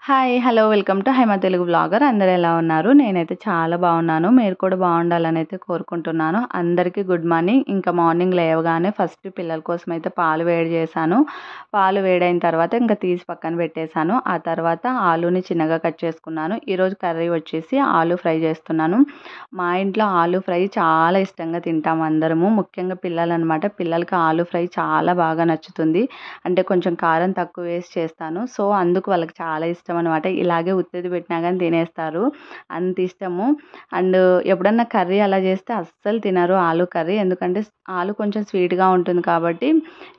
Hi! Hello! Welcome to Haima Telugu vlogger. అందరూ ఎలా ఉన్నారు? నేనైతే చాలా బాగున్నాను. మీరు కూడా బాగుండాలనైతే కోరుకుంటున్నాను. అందరికీ గుడ్ మార్నింగ్. ఇంకా మార్నింగ్ లేవగానే ఫస్ట్ పిల్లల కోసం అయితే పాలు వేడి చేశాను. పాలు వేడైన తర్వాత ఇంకా తీసి పక్కన పెట్టేశాను. ఆ తర్వాత ఆలూని చిన్నగా కట్ చేసుకున్నాను. ఈరోజు కర్రీ వచ్చేసి ఆలూ ఫ్రై చేస్తున్నాను. మా ఇంట్లో ఆలూ ఫ్రై చాలా ఇష్టంగా తింటాము అందరము. ముఖ్యంగా పిల్లలనమాట. పిల్లలకి ఆలూ ఫ్రై చాలా బాగా నచ్చుతుంది. అంటే కొంచెం కారం తక్కువ వేసి చేస్తాను. సో, అందుకు వాళ్ళకి చాలా ఇష్టం అనమాట. ఇలాగే ఉత్తది పెట్టినా గానీ తినేస్తారు. అంత ఇష్టము. అండ్ ఎప్పుడన్నా కర్రీ అలా చేస్తే అస్సలు తినరు ఆలూ కర్రీ. ఎందుకంటే ఆలూ కొంచెం స్వీట్‌గా ఉంటుంది కాబట్టి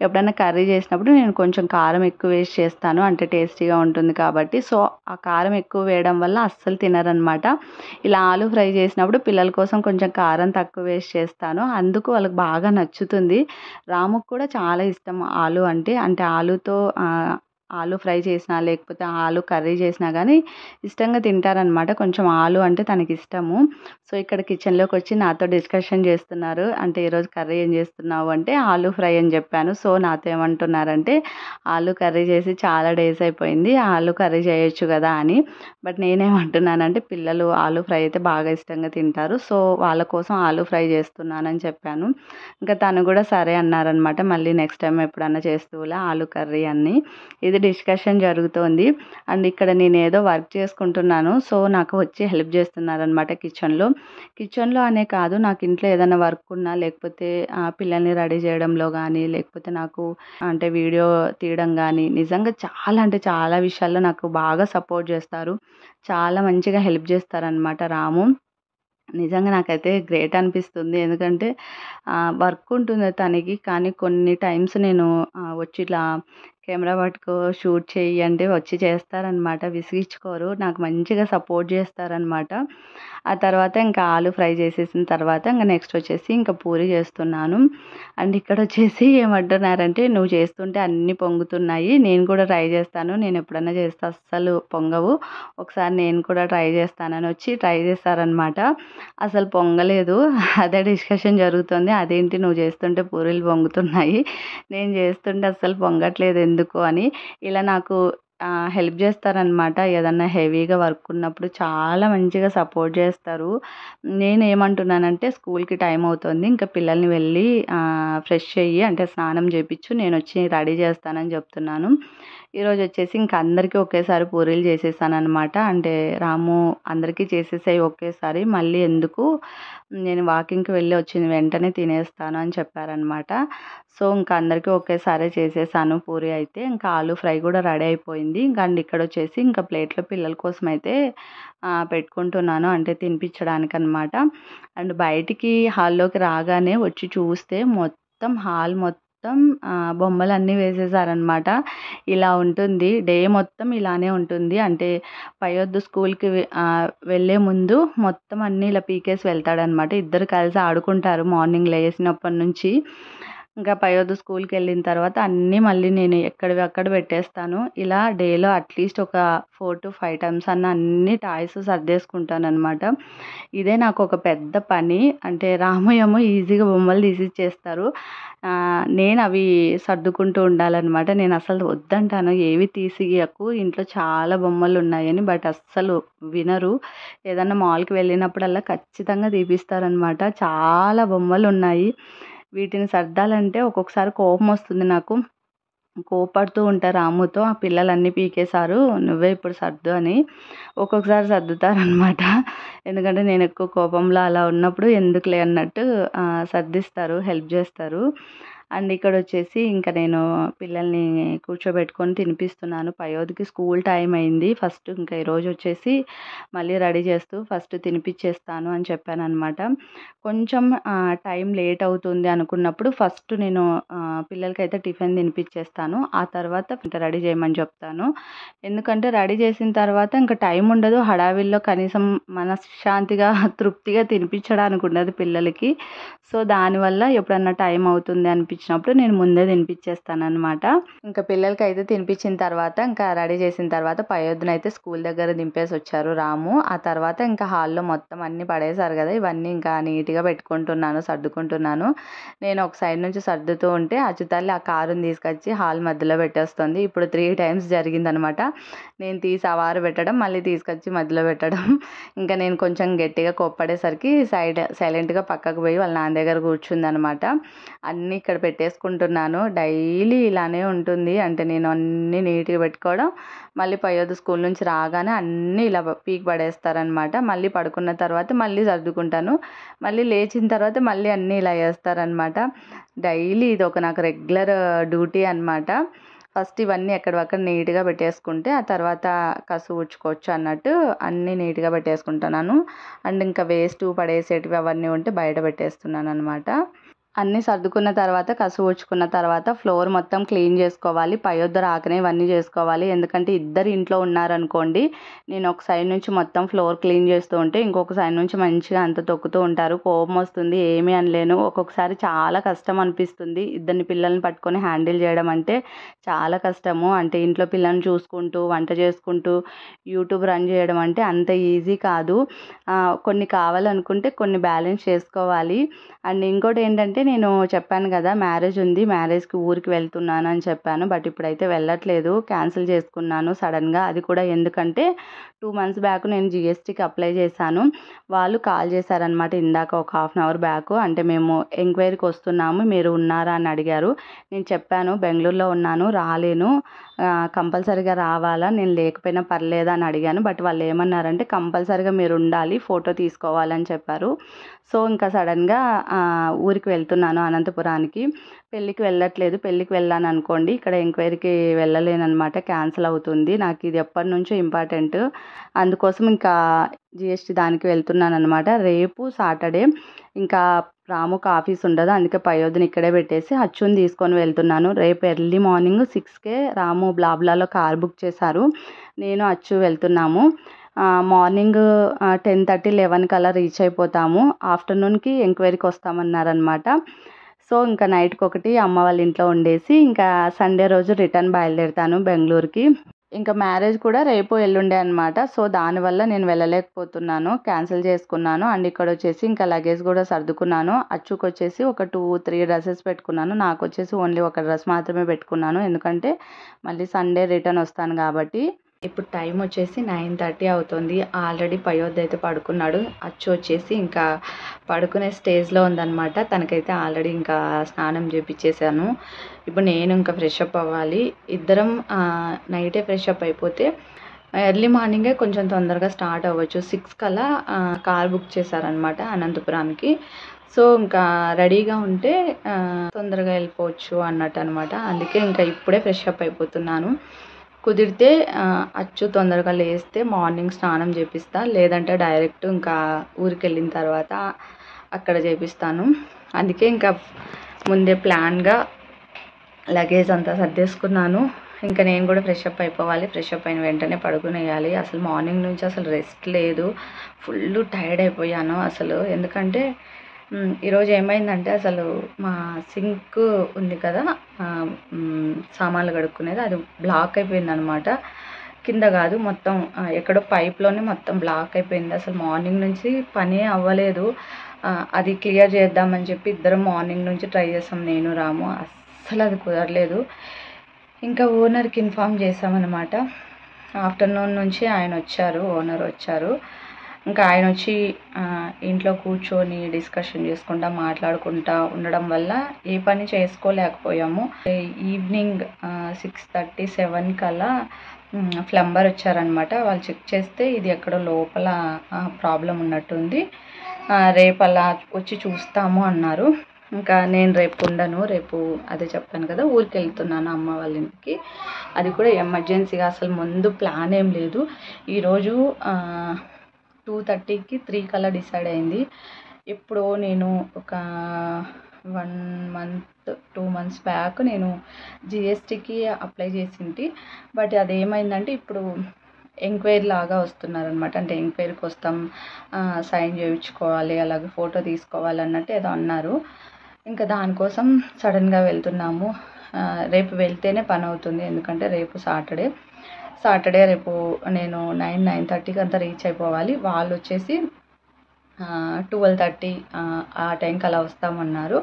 ఎప్పుడన్నా కర్రీ చేసినప్పుడు నేను కొంచెం కారం ఎక్కువ వేసి చేస్తాను. అంటే టేస్టీగా ఉంటుంది కాబట్టి. సో, ఆ కారం ఎక్కువ వేయడం వల్ల అస్సలు తినరనమాట. ఇలా ఆలూ ఫ్రై చేసినప్పుడు పిల్లల కోసం కొంచెం కారం తక్కువ వేసి చేస్తాను. అందుకు వాళ్ళకి బాగా నచ్చుతుంది. రాముకి కూడా చాలా ఇష్టం ఆలూ అంటే. అంటే ఆలూతో ఆలూ ఫ్రై చేసినా, లేకపోతే ఆలూ కర్రీ చేసినా గానీ ఇష్టంగా తింటారనమాట. కొంచెం ఆలూ అంటే తనకిష్టము. సో, ఇక్కడ కిచెన్‌లోకొచ్చి నాతో డిస్కషన్ చేస్తున్నారు. అంటే ఈరోజు కర్రీ ఏం చేస్తున్నావు అంటే ఆలూ ఫ్రై అని చెప్పాను. సో, నాతో ఏమంటున్నారంటే ఆలూ కర్రీ చేసి చాలా డేస్ అయిపోయింది. ఆలూ కర్రీ చేయొచ్చు కదా అని. బట్ నేనేమంటున్నానంటే పిల్లలు ఆలూ ఫ్రై అయితే బాగా ఇష్టంగా తింటారు. సో, వాళ్ళ కోసం ఆలూ ఫ్రై చేస్తున్నానని చెప్పాను. ఇంకా తను కూడా సరే అన్నారనమాట. మళ్ళీ నెక్స్ట్ టైమ్ ఎప్పుడన్నా చేస్తూలే ఆలూ కర్రీ అని. ఇది డిస్కషన్ జరుగుతోంది. అండ్ ఇక్కడ నేనేదో వర్క్ చేసుకుంటున్నాను. సో, నాకు వచ్చి హెల్ప్ చేస్తున్నారనమాట కిచెన్‌లో. కిచెన్‌లో అనే కాదు, నాకు ఇంట్లో ఏదైనా వర్క్ ఉన్నా, లేకపోతే పిల్లల్ని రెడీ చేయడంలో గానీ, లేకపోతే నాకు అంటే వీడియో తీయడం గానీ, నిజంగా చాలా అంటే చాలా విషయాల్లో నాకు బాగా సపోర్ట్ చేస్తారు. చాలా మంచిగా హెల్ప్ చేస్తారనమాట రాము. నిజంగా నాకైతే గ్రేట్ అనిపిస్తుంది. ఎందుకంటే వర్క్ ఉంటుంది తనకి. కానీ కొన్ని టైమ్స్ నేను వచ్చి ఇట్లా కెమెరా పట్టుకో షూట్ చెయ్యి అంటే వచ్చి చేస్తారనమాట. విసిగించుకోరు. నాకు మంచిగా సపోర్ట్ చేస్తారనమాట. ఆ తర్వాత ఇంకా ఆలూ ఫ్రై చేసేసిన తర్వాత ఇంక నెక్స్ట్ వచ్చేసి ఇంకా పూరి చేస్తున్నాను. అండ్ ఇక్కడొచ్చేసి ఏమంటున్నారంటే, "నువ్వు చేస్తుంటే అన్నీ పొంగుతున్నాయి. నేను కూడా ట్రై చేస్తాను. నేను ఎప్పుడన్నా చేస్తే అస్సలు పొంగవు. ఒకసారి నేను కూడా ట్రై చేస్తానని" వచ్చి ట్రై చేశారనమాట. అసలు పొంగలేదు. అదే డిస్కషన్ జరుగుతుంది. "అదేంటి నువ్వు చేస్తుంటే పూరీలు పొంగుతున్నాయి. నేను చేస్తుంటే అస్సలు పొంగట్లేదు ఎందుకు" అని. ఇలా నాకు హెల్ప్ చేస్తారనమాట. ఏదన్నా హెవీగా వర్క్ ఉన్నప్పుడు చాలా మంచిగా సపోర్ట్ చేస్తారు. నేనేమంటున్నానంటే స్కూల్‌కి టైం అవుతుంది. ఇంకా పిల్లల్ని వెళ్ళి ఫ్రెష్ అయ్యి అంటే స్నానం చేపిచ్చు, నేనొచ్చి రెడీ చేస్తానని చెప్తున్నాను. ఈరోజు వచ్చేసి ఇంక అందరికీ ఒకేసారి పూరీలు చేసేసాననమాట. అంటే రాము అందరికీ చేసేసేయి ఒకేసారి. మళ్ళీ ఎందుకు, నేను వాకింగ్‌కి వెళ్ళి వచ్చిన వెంటనే తినేస్తాను అని చెప్పారనమాట. సో, ఇంక అందరికీ ఒకేసారే చేసేసాను పూరి అయితే. ఇంకా ఆలూ ఫ్రై కూడా రెడీ అయిపోయింది. అండ్ ఇక్కడొచ్చేసి ఇంకా ప్లేట్‌లో పిల్లల కోసమైతే పెట్టుకుంటున్నాను. అంటే తినిపించడానికనమాట. అండ్ బయటికి హాల్లోకి రాగానే వచ్చి చూస్తే మొత్తం హాల్ మొత్తం బొమ్మలన్నీ వేసేసారనమాట. ఇలా ఉంటుంది. డే మొత్తం ఇలానే ఉంటుంది. అంటే పైయొద్దు స్కూల్‌కి వెళ్ళే ముందు మొత్తం అన్నీ ఇలా పీకేసి వెళ్తాడనమాట. ఇద్దరు కలిసి ఆడుకుంటారు మార్నింగ్ లేసినప్పటి నుంచి. ఇంకా పైయొద్దు స్కూల్‌కెళ్ళిన తర్వాత అన్నీ మళ్ళీ నేను ఎక్కడివి అక్కడ పెట్టేస్తాను. ఇలా డేలో అట్‌లీస్ట్ ఒక 4-5 టైమ్స్ అన్నా అన్ని టాయ్స్ సర్దేసుకుంటాననమాట. ఇదే నాకొక పెద్ద పని. అంటే రాము ఏమో ఈజీగా బొమ్మలు తీసిచ్చేస్తారు. నేను అవి సర్దుకుంటూ ఉండాలనమాట. నేను అసలు వద్దంటాను. "ఏవి తీసియ్యకు, ఇంట్లో చాలా బొమ్మలున్నాయని." బట్ అస్సలు వినరు. ఏదన్నా మాల్‌కి వెళ్ళినప్పుడల్లా ఖచ్చితంగా తీపిస్తారనమాట. చాలా బొమ్మలున్నాయి. వీటిని సర్దాలంటే ఒక్కొక్కసారి కోపమొస్తుంది నాకు. కోప్పడుతూ ఉంటా రాముతో, "ఆ పిల్లలన్నీ పీకేశారు. నువ్వే ఇప్పుడు సర్దు" అని. ఒక్కొక్కసారి సర్దుతారనమాట. ఎందుకంటే నేను ఎక్కువ కోపంలో అలా ఉన్నప్పుడు ఎందుకులే అన్నట్టు సర్దిస్తారు, హెల్ప్ చేస్తారు. అండ్ ఇక్కడొచ్చేసి ఇంక నేను పిల్లల్ని కూర్చోబెట్టుకొని తినిపిస్తున్నాను. పయోధికి స్కూల్ టైం అయింది. ఫస్ట్ ఇంకా ఈరోజు వచ్చేసి మళ్ళీ రెడీ చేస్తూ ఫస్ట్ తినిపిచ్చేస్తాను అని చెప్పాననమాట. కొంచెం టైం లేట్ అవుతుంది అనుకున్నప్పుడు ఫస్ట్ నేను పిల్లలకైతే టిఫిన్ తినిపిచ్చేస్తాను. ఆ తర్వాత రెడీ చేయమని చెప్తాను. ఎందుకంటే రెడీ చేసిన తర్వాత ఇంక టైం ఉండదు. హడావిడిలో కనీసం మనశ్శాంతిగా, తృప్తిగా తినిపించడానికి ఉండదు పిల్లలకి. సో, దానివల్ల ఎప్పుడన్నా టైం అవుతుంది అనిపించినప్పుడు తినిపించినప్పుడు నేను ముందే తినిపించేస్తానన్నమాట. ఇంకా పిల్లలకైతే తినిపించిన తర్వాత ఇంకా రెడీ చేసిన తర్వాత పయోధనైతే స్కూల్ దగ్గర దింపేసి వచ్చారు రాము. ఆ తర్వాత ఇంకా హాల్లో మొత్తం అన్నీ పడేశారు కదా, ఇవన్నీ ఇంకా నీట్గా పెట్టుకుంటున్నాను, సర్దుకుంటున్నాను. నేను ఒక సైడ్ నుంచి సర్దుతూ ఉంటే అచ్చుతల్లి ఆ కారుని తీసుకొచ్చి హాల్ మధ్యలో పెట్టేస్తుంది. ఇప్పుడు 3 టైమ్స్ జరిగిందనమాట. నేను తీసి అవారు పెట్టడం, మళ్ళీ తీసుకొచ్చి మధ్యలో పెట్టడం. ఇంకా నేను కొంచెం గట్టిగా కోప్పడేసరికి సైలెంట్గా పక్కకు పోయి వాళ్ళ నాన్న దగ్గర కూర్చుందనమాట. అన్నీ ఇక్కడ పెట్టేసుకుంటున్నాను. డైలీ ఇలానే ఉంటుంది. అంటే నేను అన్నీ నీట్గా పెట్టుకోవడం, మళ్ళీ పయోధ స్కూల్ నుంచి రాగానే అన్నీ ఇలా పీకి పడేస్తారనమాట. మళ్ళీ పడుకున్న తర్వాత మళ్ళీ సర్దుకుంటాను, మళ్ళీ లేచిన తర్వాత మళ్ళీ అన్నీ ఇలా వేస్తారనమాట. డైలీ ఇది ఒక నాకు రెగ్యులర్ డ్యూటీ అనమాట. ఫస్ట్ ఇవన్నీ ఎక్కడవక్కడ నీట్గా పెట్టేసుకుంటే ఆ తర్వాత కసు ఊడ్చుకోవచ్చు అన్నట్టు అన్నీ నీట్గా పెట్టేసుకుంటున్నాను. అండ్ ఇంకా వేస్ట్ పడేసేటివి అవన్నీ ఉంటే బయట పెట్టేస్తున్నాను అనమాట. అన్నీ సర్దుకున్న తర్వాత కసు ఊడ్చుకున్న తర్వాత ఫ్లోర్ మొత్తం క్లీన్ చేసుకోవాలి. పయోధ రాకనే ఇవన్నీ చేసుకోవాలి. ఎందుకంటే ఇద్దరు ఇంట్లో ఉన్నారనుకోండి, నేను ఒక సైడ్ నుంచి మొత్తం ఫ్లోర్ క్లీన్ చేస్తూ ఉంటే ఇంకొక సైడ్ నుంచి మంచిగా అంత తొక్కుతూ ఉంటారు. కోపం వస్తుంది, ఏమీ అనలేను. ఒక్కొక్కసారి చాలా కష్టం అనిపిస్తుంది. ఇద్దరిని పిల్లల్ని పట్టుకొని హ్యాండిల్ చేయడం అంటే చాలా కష్టము. అంటే ఇంట్లో పిల్లల్ని చూసుకుంటూ వంట చేసుకుంటూ యూట్యూబ్ రన్ చేయడం అంటే అంత ఈజీ కాదు. కొన్ని కావాలనుకుంటే కొన్ని బ్యాలెన్స్ చేసుకోవాలి. అండ్ ఇంకోటి ఏంటంటే నేను చెప్పాను కదా, మ్యారేజ్ ఉంది, మ్యారేజ్కి ఊరికి వెళ్తున్నాను అని చెప్పాను. బట్ ఇప్పుడైతే వెళ్ళట్లేదు, క్యాన్సిల్ చేసుకున్నాను సడన్గా. అది కూడా ఎందుకంటే 2 మంత్స్ బ్యాక్ నేను జిఎస్టీకి అప్లై చేశాను. వాళ్ళు కాల్ చేశారనమాట ఇందాక ఒక ½ అన్ అవర్ బ్యాక్. అంటే మేము ఎంక్వైరీకి వస్తున్నాము, మీరు ఉన్నారా అని అడిగారు. నేను చెప్పాను బెంగళూరులో ఉన్నాను, రాలేను, కంపల్సరీగా రావాలా, నేను లేకపోయినా పర్లేదా అని అడిగాను. బట్ వాళ్ళు ఏమన్నారంటే కంపల్సరీగా మీరు ఉండాలి, ఫోటో తీసుకోవాలని చెప్పారు. సో ఇంకా సడన్గా ఊరికి వెళ్తున్నాను అనంతపురానికి. పెళ్ళికి వెళ్ళట్లేదు. పెళ్ళికి వెళ్ళాను అనుకోండి ఇక్కడ ఎంక్వైరీకి వెళ్ళలేనమాట, క్యాన్సిల్ అవుతుంది. నాకు ఇది ఎప్పటి నుంచో ఇంపార్టెంట్, అందుకోసం ఇంకా జిఎస్టీ దానికి వెళ్తున్నాను అనమాట. రేపు సాటర్డే ఇంకా రాముకు ఆఫీస్ ఉండదు, అందుకే పయోధని ఇక్కడే పెట్టేసి అచ్చుని తీసుకొని వెళ్తున్నాను. రేపు ఎర్లీ మార్నింగ్ 6కే రాము బ్లాబ్లాలో కార్ బుక్ చేశారు, నేను అచ్చు వెళ్తున్నాము. మార్నింగ్ 10:30, 11 కల్లా రీచ్ అయిపోతాము. ఆఫ్టర్నూన్కి ఎంక్వైరీకి వస్తామన్నారనమాట. సో ఇంకా నైట్కి ఒకటి అమ్మ వాళ్ళ ఇంట్లో ఉండేసి ఇంకా సండే రోజు రిటర్న్ బయలుదేరుతాను బెంగళూరుకి. ఇంకా మ్యారేజ్ కూడా రేపు ఎల్లుండే అనమాట. సో దానివల్ల నేను వెళ్ళలేకపోతున్నాను, క్యాన్సిల్ చేసుకున్నాను. అండ్ ఇక్కడ వచ్చేసి ఇంకా లగేజ్ కూడా సర్దుకున్నాను. అచ్చుకు వచ్చేసి ఒక 2-3 డ్రెస్సెస్ పెట్టుకున్నాను, నాకు వచ్చేసి ఓన్లీ ఒక డ్రెస్ మాత్రమే పెట్టుకున్నాను. ఎందుకంటే మళ్ళీ సండే రిటర్న్ వస్తాను కాబట్టి. ఇప్పుడు టైం వచ్చేసి 9:30 అవుతుంది. ఆల్రెడీ పయోధ అయితే పడుకున్నాడు. అచ్చు వచ్చేసి ఇంకా పడుకునే స్టేజ్లో ఉందన్నమాట. తనకైతే ఆల్రెడీ ఇంకా స్నానం చేపించేసాను. ఇప్పుడు నేను ఇంకా ఫ్రెష్ అప్ అవ్వాలి. ఇద్దరం నైటే ఫ్రెష్ అప్ అయిపోతే ఎర్లీ మార్నింగే కొంచెం తొందరగా స్టార్ట్ అవ్వచ్చు. 6 కల్లా కార్ బుక్ చేశారనమాట అనంతపురానికి. సో ఇంకా రెడీగా ఉంటే తొందరగా వెళ్ళిపోవచ్చు అన్నట్టు అనమాట. అందుకే ఇంకా ఇప్పుడే ఫ్రెష్ అప్ అయిపోతున్నాను. కుదిరితే అచ్చు తొందరగా లేస్తే మార్నింగ్ స్నానం చేపిస్తా, లేదంటే డైరెక్ట్ ఇంకా ఊరికి వెళ్ళిన తర్వాత అక్కడ చేపిస్తాను. అందుకే ఇంకా ముందే ప్లాన్గా లగేజ్ అంతా సర్దేసుకున్నాను. ఇంకా నేను కూడా ఫ్రెష్ అప్ అయిపోవాలి. ఫ్రెష్ అప్ అయిన వెంటనే పడుకునేయాలి. అసలు మార్నింగ్ నుంచి అసలు రెస్ట్ లేదు, ఫుల్ టైర్డ్ అయిపోయాను అసలు. ఎందుకంటే ఈరోజు ఏమైందంటే అసలు మా సింక్ ఉంది కదా, సామాన్లు కడుక్కునేది, అది బ్లాక్ అయిపోయింది అనమాట. కింద కాదు, మొత్తం ఎక్కడో పైప్లోనే మొత్తం బ్లాక్ అయిపోయింది. అసలు మార్నింగ్ నుంచి పని అవ్వలేదు. అది క్లియర్ చేద్దామని చెప్పి ఇద్దరం మార్నింగ్ నుంచి ట్రై చేసాం, నేను రాము. అస్సలు అది కుదరలేదు. ఇంకా ఓనర్కి ఇన్ఫామ్ చేసామన్నమాట. ఆఫ్టర్నూన్ నుంచి ఆయన వచ్చారు, ఓనర్ వచ్చారు. ఇంకా ఆయన వచ్చి ఇంట్లో కూర్చొని డిస్కషన్ చేసుకుంటా మాట్లాడుకుంటా ఉండడం వల్ల ఏ పని చేసుకోలేకపోయాము. ఈవినింగ్ 6:30-7 కల్లా ప్లంబర్ వచ్చారనమాట. వాళ్ళు చెక్ చేస్తే ఇది ఎక్కడో లోపల ప్రాబ్లం ఉన్నట్టుంది, రేపు అలా వచ్చి చూస్తాము అన్నారు. ఇంకా నేను రేపు ఉండను, రేపు అదే చెప్పాను కదా ఊరికి వెళ్తున్నాను అమ్మ వాళ్ళ ఇంటికి. అది కూడా ఎమర్జెన్సీగా, అసలు ముందు ప్లాన్ ఏం లేదు. ఈరోజు 2:30కి 3 కల్లా డిసైడ్ అయింది. ఎప్పుడో నేను ఒక 2 మంత్స్ బ్యాక్ నేను జిఎస్టీకి అప్లై చేసింటి. బట్ అదేమైందంటే ఇప్పుడు ఎంక్వైరీ లాగా వస్తున్నారనమాట. అంటే ఎంక్వైరీకి వస్తాం, సైన్ చేయించుకోవాలి, అలాగే ఫోటో తీసుకోవాలి అన్నట్టు ఏదో అన్నారు. ఇంకా దానికోసం సడన్గా వెళ్తున్నాము. రేపు వెళ్తేనే పని అవుతుంది, ఎందుకంటే రేపు సాటర్డే రేపు నేను 9:30కి అంతా రీచ్ అయిపోవాలి. వాళ్ళు వచ్చేసి 12:30 ఆ టైంకి అలా వస్తామన్నారు.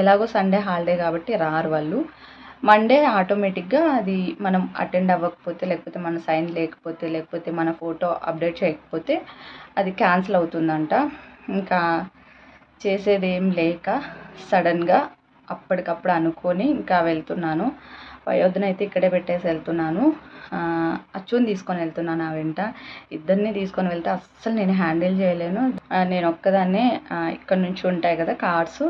ఎలాగో సండే హాలిడే కాబట్టి రారు వాళ్ళు. మండే ఆటోమేటిక్గా అది మనం అటెండ్ అవ్వకపోతే, లేకపోతే మన సైన్ లేకపోతే, లేకపోతే మన ఫోటో అప్డేట్ చేయకపోతే అది క్యాన్సిల్ అవుతుందంట. ఇంకా చేసేది ఏం లేక సడన్గా అప్పటికప్పుడు అనుకొని ఇంకా వెళ్తున్నాను. వయోధిని ఇక్కడే పెట్టేసి వెళ్తున్నాను. అచ్చుని తీసుకొని వెళ్తున్నాను ఆ వెంట. ఇద్దరిని తీసుకొని వెళ్తే అస్సలు నేను హ్యాండిల్ చేయలేను. నేను ఒక్కదాన్నే ఇక్కడ నుంచి ఉంటాయి కదా కార్స్,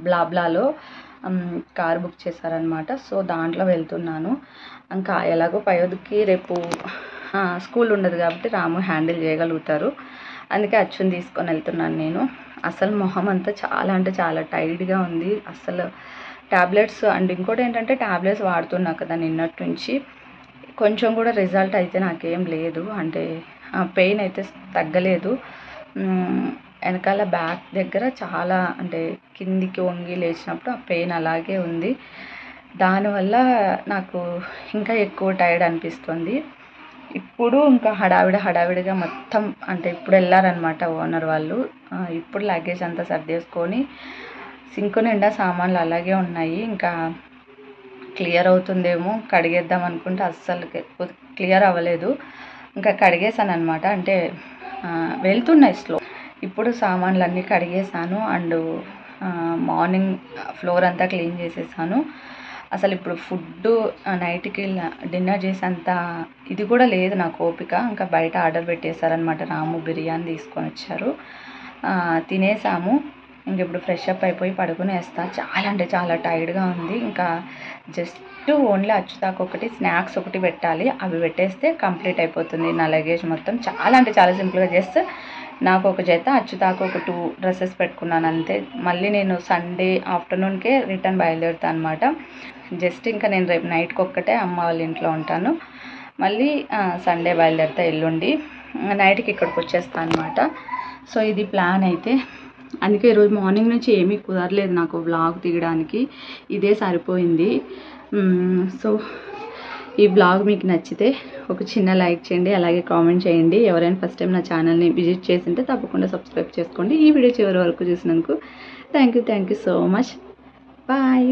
బ్లాబ్లాలో కార్ బుక్ చేశారనమాట. సో దాంట్లో వెళ్తున్నాను. ఇంకా ఎలాగో వయోధికి రేపు స్కూల్ ఉండదు కాబట్టి రాము హ్యాండిల్ చేయగలుగుతారు. అందుకే అచ్చుని తీసుకొని వెళ్తున్నాను నేను. అసలు మొహం అంతా చాలా అంటే చాలా టైర్డ్గా ఉంది. అసలు ట్యాబ్లెట్స్ అండ్ ఇంకోటి ఏంటంటే ట్యాబ్లెట్స్ వాడుతున్నా కదా నిన్నటి నుంచి, కొంచెం కూడా రిజల్ట్ అయితే నాకేం లేదు. అంటే పెయిన్ అయితే తగ్గలేదు. వెనకాల బ్యాక్ దగ్గర చాలా అంటే కిందికి వంగి లేచినప్పుడు ఆ పెయిన్ అలాగే ఉంది. దానివల్ల నాకు ఇంకా ఎక్కువ టైర్డ్ అనిపిస్తుంది. ఇప్పుడు ఇంకా హడావిడిగా మొత్తం అంటే ఇప్పుడు వెళ్ళారనమాట ఓనర్ వాళ్ళు. ఇప్పుడు లగేజ్ అంతా సర్దేసుకొని సింక్ నిండా సామాన్లు అలాగే ఉన్నాయి. ఇంకా క్లియర్ అవుతుందేమో కడిగేద్దాం అనుకుంటే అస్సలు క్లియర్ అవ్వలేదు. ఇంకా కడిగేసాను అనమాట. అంటే వెళ్తున్నాయి స్లో. ఇప్పుడు సామాన్లు అన్నీ కడిగేసాను అండ్ మార్నింగ్ ఫ్లోర్ అంతా క్లీన్ చేసేసాను. అసలు ఇప్పుడు ఫుడ్ నైట్కి డిన్నర్ చేసేంత ఇది కూడా లేదు నాకు ఓపిక. ఇంకా బయట ఆర్డర్ పెట్టేశారనమాట. రాము బిర్యానీ తీసుకొని వచ్చారు, తినేసాము. ఇంక ఇప్పుడు ఫ్రెష్ అప్ అయిపోయి పడుకునేస్తా. చాలా అంటే చాలా టైర్డ్గా ఉంది. ఇంకా జస్ట్ ఓన్లీ అచ్చుతాకు ఒకటి స్నాక్స్ ఒకటి పెట్టాలి. అవి పెట్టేస్తే కంప్లీట్ అయిపోతుంది నా లగేజ్ మొత్తం. చాలా అంటే చాలా సింపుల్గా చేస్తే నాకు ఒక జత, అచ్చుతాకు ఒక 2 డ్రెస్సెస్ పెట్టుకున్నాను అంతే. మళ్ళీ నేను సండే ఆఫ్టర్నూన్కే రిటర్న్ బయలుదేరుతాను అనమాట. జస్ట్ ఇంకా నేను రేపు నైట్కి ఒక్కటే అమ్మ వాళ్ళ ఇంట్లో ఉంటాను. మళ్ళీ సండే బయలుదేరుతా ఎల్లుండి నైట్కి ఇక్కడికి వచ్చేస్తాను అనమాట. సో ఇది ప్లాన్ అయితే. అందుకే ఈరోజు మార్నింగ్ నుంచి ఏమీ కుదరలేదు నాకు వ్లాగ్ తీయడానికి, ఇదే సరిపోయింది. సో ఈ వ్లాగ్ మీకు నచ్చితే ఒక చిన్న లైక్ చేయండి, అలాగే కామెంట్ చేయండి. ఎవరైనా ఫస్ట్ టైం నా ఛానల్ని విజిట్ చేసింటే తప్పకుండా సబ్స్క్రైబ్ చేసుకోండి. ఈ వీడియో చివరి వరకు చూసినందుకు thank you so much. Bye.